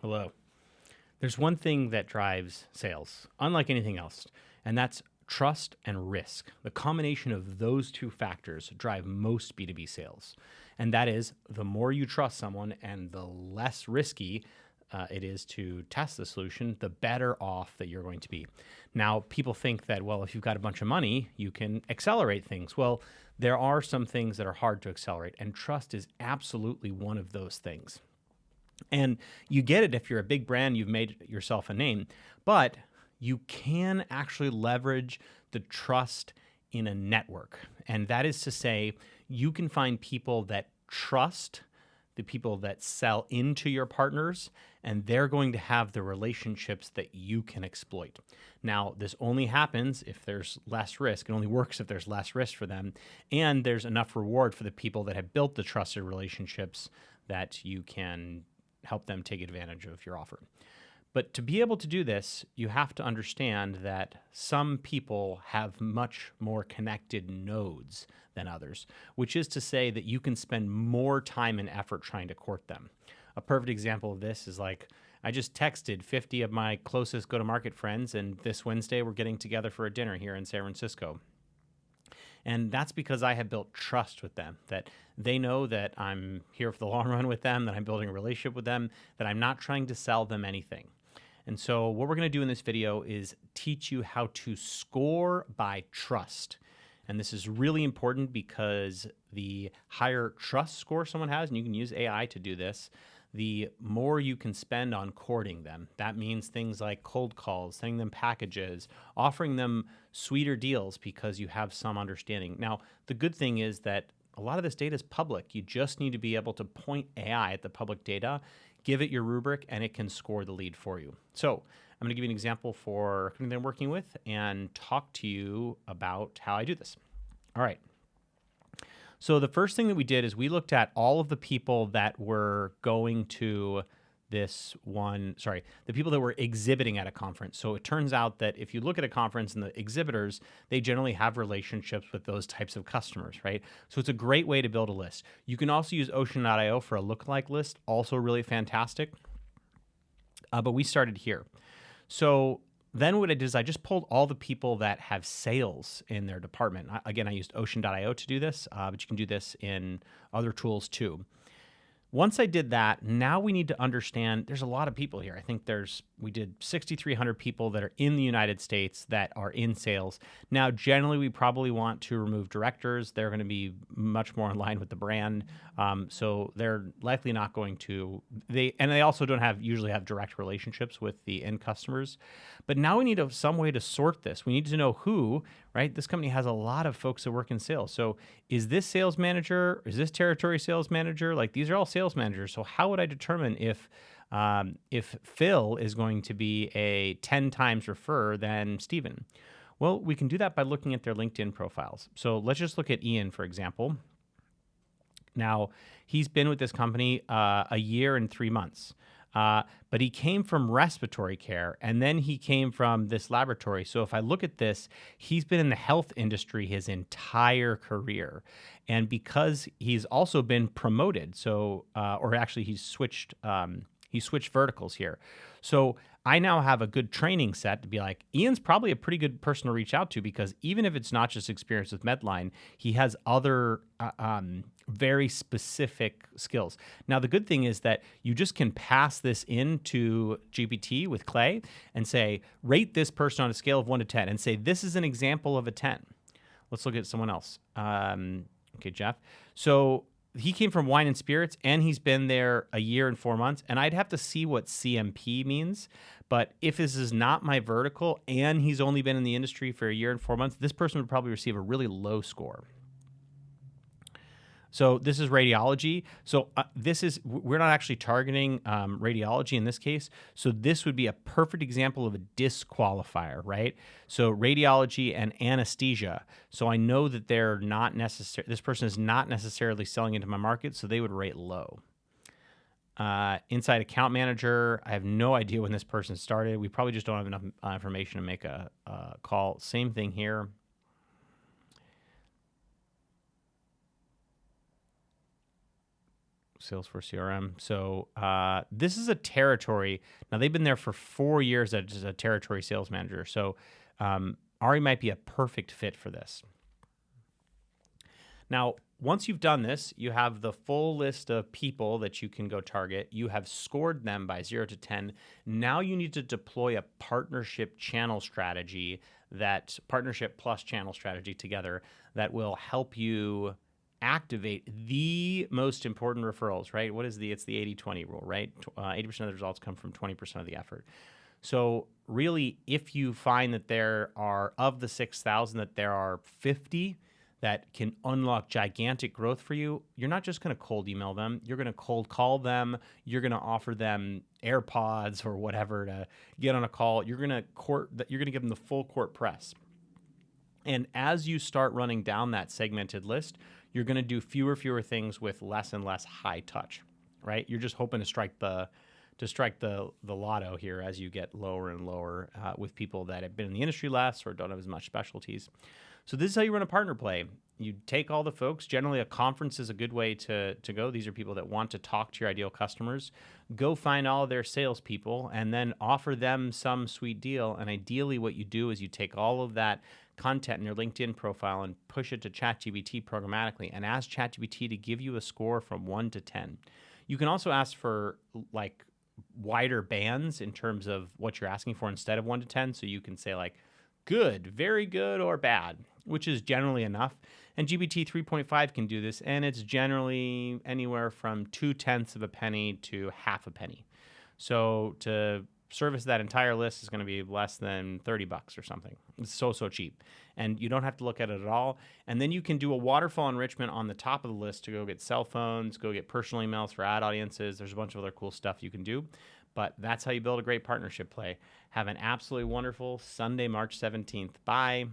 Hello. There's one thing that drives sales, unlike anything else, and that's trust and risk. The combination of those two factors drive most B2B sales. And that is the more you trust someone and the less risky it is to test the solution, the better off that you're going to be. Now, people think that, well, if you've got a bunch of money, you can accelerate things. Well, there are some things that are hard to accelerate, and trust is absolutely one of those things. And you get it if you're a big brand, you've made yourself a name, but you can actually leverage the trust in a network. And that is to say, you can find people that trust the people that sell into your partners, and they're going to have the relationships that you can exploit. Now, this only happens if there's less risk. It only works if there's less risk for them, and there's enough reward for the people that have built the trusted relationships that you can help them take advantage of your offer. But to be able to do this, you have to understand that some people have much more connected nodes than others, which is to say that you can spend more time and effort trying to court them. A perfect example of this is like, I just texted 50 of my closest go-to-market friends, and this Wednesday we're getting together for a dinner here in San Francisco. And that's because I have built trust with them, that they know that I'm here for the long run with them, that I'm building a relationship with them, that I'm not trying to sell them anything. And so what we're going to do in this video is teach you how to score by trust. And this is really important because the higher trust score someone has, and you can use AI to do this, the more you can spend on courting them. That means things like cold calls, sending them packages, offering them sweeter deals because you have some understanding. Now, the good thing is that a lot of this data is public. You just need to be able to point AI at the public data, give it your rubric, and it can score the lead for you. So I'm going to give you an example for a company that I'm working with and talk to you about how I do this. All right. So the first thing that we did is we looked at all of the people that were going to the people that were exhibiting at a conference. So it turns out that if you look at a conference and the exhibitors, they generally have relationships with those types of customers, right? So it's a great way to build a list. You can also use Ocean.io for a lookalike list, also really fantastic. But we started here. So then what I did is I just pulled all the people that have sales in their department. Again, I used Ocean.io to do this, but you can do this in other tools too. Once I did that, now we need to understand there's a lot of people here. I think we did 6,300 people that are in the United States that are in sales. Now, generally, we probably want to remove directors. They're going to be much more in line with the brand. So they're likely not going to, they also don't usually have direct relationships with the end customers. But now we need some way to sort this. We need to know who, right? This company has a lot of folks that work in sales. So is this sales manager? Is this territory sales manager? Like, these are all sales managers. So how would I determine if Phil is going to be a 10 times refer than Steven? Well, we can do that by looking at their LinkedIn profiles. So let's just look at Ian, for example. Now, he's been with this company a year and 3 months. But he came from respiratory care, and then he came from this laboratory. So if I look at this, he's been in the health industry his entire career. And because he's also been promoted, he's switched verticals here. So I now have a good training set to be like, Ian's probably a pretty good person to reach out to, because even if it's not just experience with Medline, he has other very specific skills. Now, the good thing is that you just can pass this into GPT with Clay and say, rate this person on a scale of 1 to 10, and say, this is an example of a 10. Let's look at someone else. Okay, Jeff. So he came from wine and spirits, and he's been there a year and 4 months. And I'd have to see what CMP means. But if this is not my vertical and he's only been in the industry for a year and 4 months, this person would probably receive a really low score. So this is radiology. So we're not actually targeting radiology in this case. So this would be a perfect example of a disqualifier, right? So radiology and anesthesia. So I know that this person is not necessarily selling into my market, so they would rate low. Inside account manager, I have no idea when this person started. We probably just don't have enough information to make a call. Same thing here. Salesforce CRM. So this is a territory. Now, they've been there for 4 years as a territory sales manager. So Ari might be a perfect fit for this. Now, once you've done this, you have the full list of people that you can go target. You have scored them by 0 to 10. Now you need to deploy a partnership channel strategy, that partnership plus channel strategy together, that will help you activate the most important referrals, right? It's the 80-20 rule, right? 80% of the results come from 20% of the effort. So really, if you find that there are, of the 6,000, that there are 50 that can unlock gigantic growth for you, you're not just going to cold email them. You're going to cold call them. You're going to offer them AirPods or whatever to get on a call. You're going to give them the full court press. And as you start running down that segmented list, you're going to do fewer things with less and less high touch, right? You're just hoping to strike the lotto here as you get lower and lower with people that have been in the industry less or don't have as much specialties. So this is how you run a partner play. You take all the folks. Generally, a conference is a good way to go. These are people that want to talk to your ideal customers. Go find all of their salespeople and then offer them some sweet deal. And ideally, what you do is you take all of that content in your LinkedIn profile and push it to ChatGPT programmatically and ask ChatGPT to give you a score from 1 to 10. You can also ask for like wider bands in terms of what you're asking for instead of 1 to 10. So you can say like good, very good, or bad, which is generally enough. And GPT 3.5 can do this, and it's generally anywhere from 0.2 of a penny to half a penny. So to service that entire list is going to be less than $30 or something. It's so cheap. And you don't have to look at it at all. And then you can do a waterfall enrichment on the top of the list to go get cell phones, go get personal emails for ad audiences. There's a bunch of other cool stuff you can do. But that's how you build a great partnership play. Have an absolutely wonderful Sunday, March 17th. Bye.